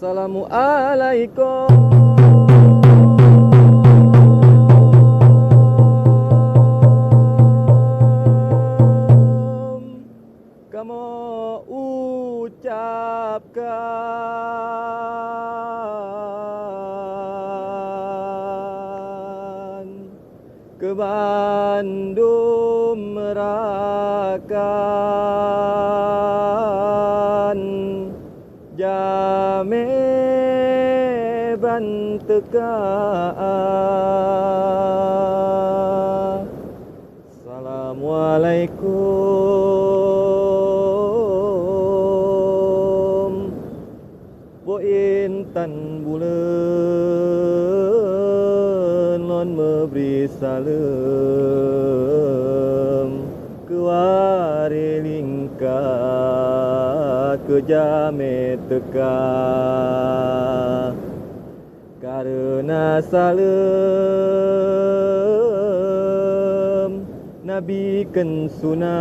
Assalamualaikum. Kamu ucapkan ke Bandung merakan jame banteka. Assalamualaikum. Bo intan bulan lon memberi salam kewari lingkar ke jame teka. Karena salam Nabi ken sunah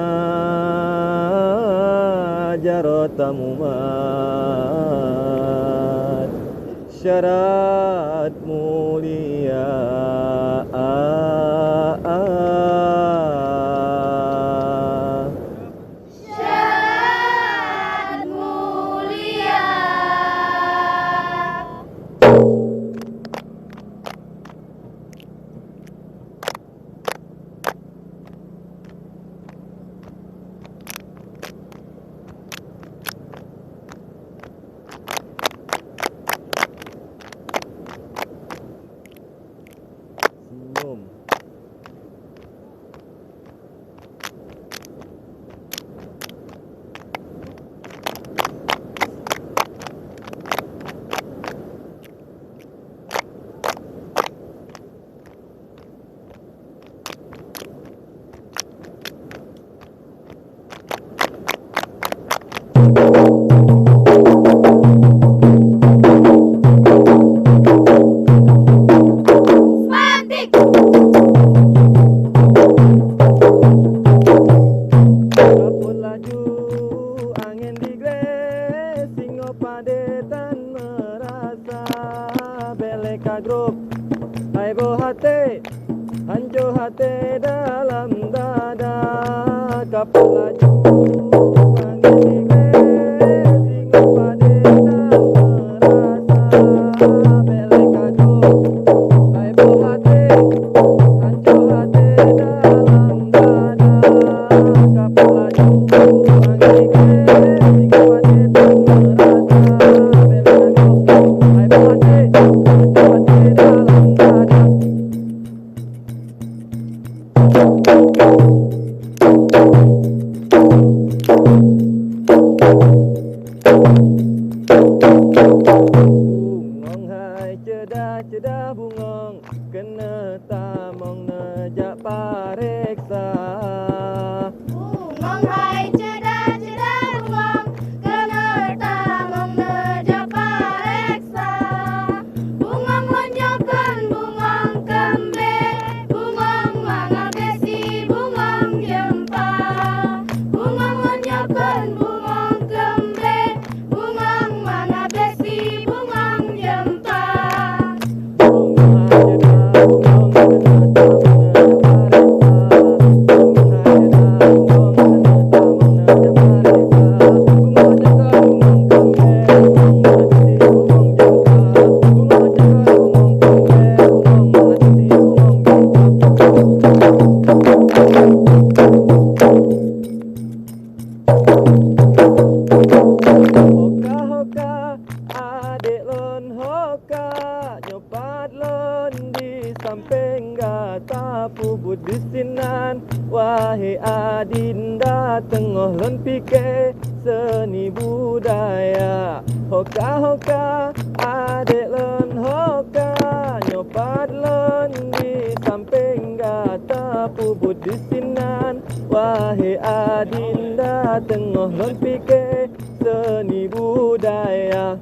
jaratamu mat syarat mulia. Syarat mulia. Senyum. Semantik. Kapur laju angin digres singo padetan merasa belek grup hai bo hati hancur hati dalam dada. Kapur laju angin digres singo padetan merasa belek grup hai bo hati hancur hati dalam dada. Kapur laju angin digres singo padetan merasa belek grup hai bo hati hancur hati dalam dada. Bungong hai cedah-cedah bungong kena tamong nejak pareksa. Bungong hai cedah-cedah bungong kena tamong nejak pareksa. Bungong lonjokan bungong kembe, bungong mangabesi bungong jempa. Bungong lonjokan bungong kembe, bungong mangabesi bungong jempa. Bungong hai cedah bungong kena tamong samping gata pubut disinan. Wahai adinda tengah lon pike seni budaya. Hoka-hoka adik lon hoka nyopat lon di samping gata pubut disinan. Wahai adinda tengah lon pike seni budaya.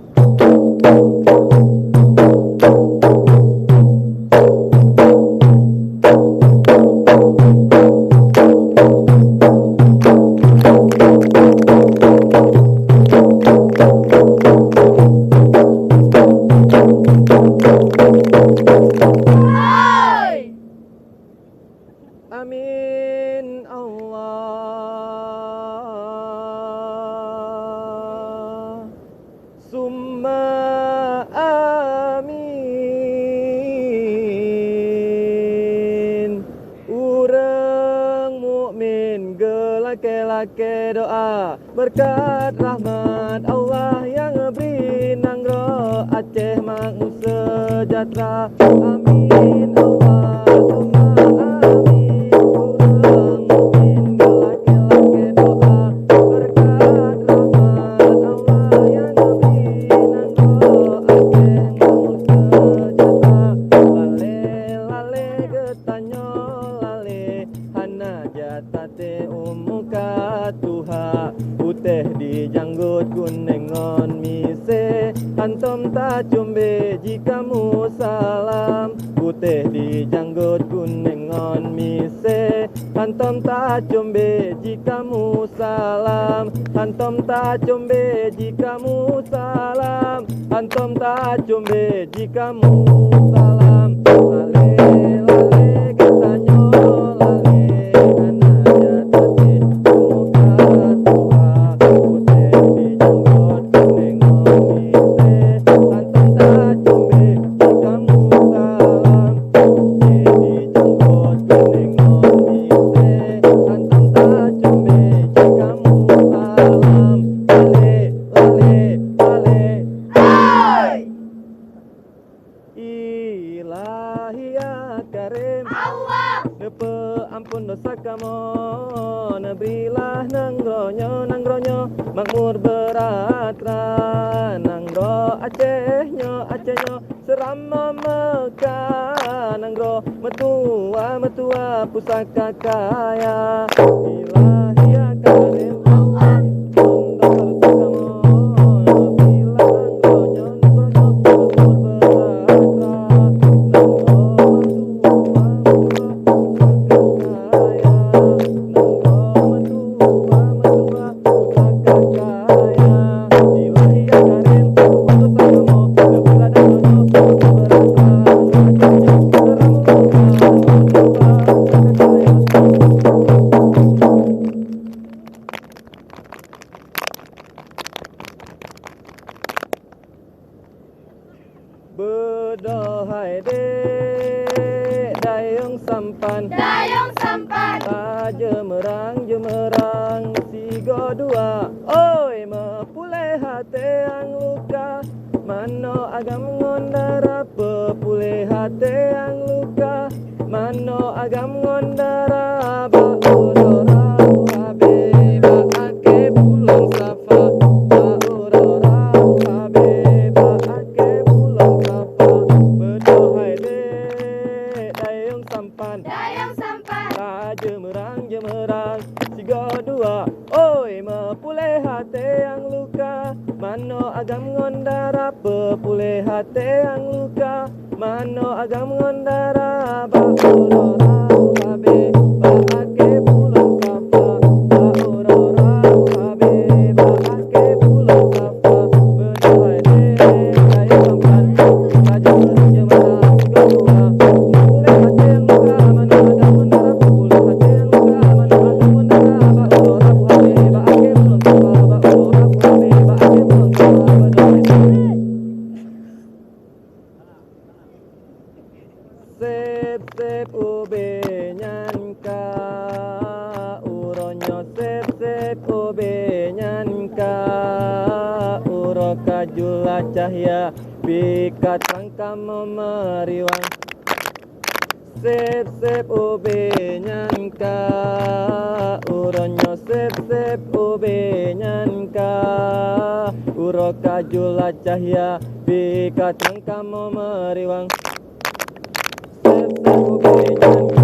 laki doa berkat rahmat Allah yang beri Nangro Aceh makmur sejahtera. Amin Allahumma amin. Kurang mukmin laki-laki doa berkat rahmat Allah yang beri Nangro Aceh makmur sejahtera. Lale lale getanyo lale hana jatate umuka tuha putih di janggut kunengon mise antom tak cumbe jika mu salam putih di janggut kunengon mise antom tak cumbe jika mu salam antom tak cumbe jika mu salam antom tak cumbe jika mu salam. Lale lale getanyo lale hana jatate umuka tuha putih di janggut kunengon mise antom tak cumbe jika mu salam putih di janggut kunengon mise antom tak cumbe jika mu salam. Lale lale lale Oi! Ilahi ya Karim Allah! Nepe ampun dosa kamu Neberilah nanggronyo makmur beratra Nanggro Acehnya serama Mekah Nanggro metua pusaka kaya. Ilahi ya Karim Allah! Berdohai dek dayung sampan Dayung sampan jemerang sigo dua oi mepulih hati yang luka mano agam ngondara pepulih hati yang luka mano agam ngondara ba udara habe ba ake bulan safa ba udara habe ba ake bulan safa. Berdohai dek dayung sampan Dayung sampan jemerang sigo dua oi mepulih hati yang luka mano agam ngondara pepulih hati yang luka mano agam ngondara ba udara habe ba ake bulan safa ba udara habe ba ake bulan safa. Berdohai dek dayung sampan jemerang sigo dua pulih hati yang luka mano agam ngondara pepulih hati yang luka mano agam ngondara ba udara habe ba ake bulan safa ba udara habe ba ake bulan safa. Berdohai dek sep ube nyanka uronyo sep ube nyanka uro kajula cahya pikat rangka memeriwang sep ube nyanka uronyo sep ube nyanka uro kajula cahya pikat rangka memeriwang sep ube nyanka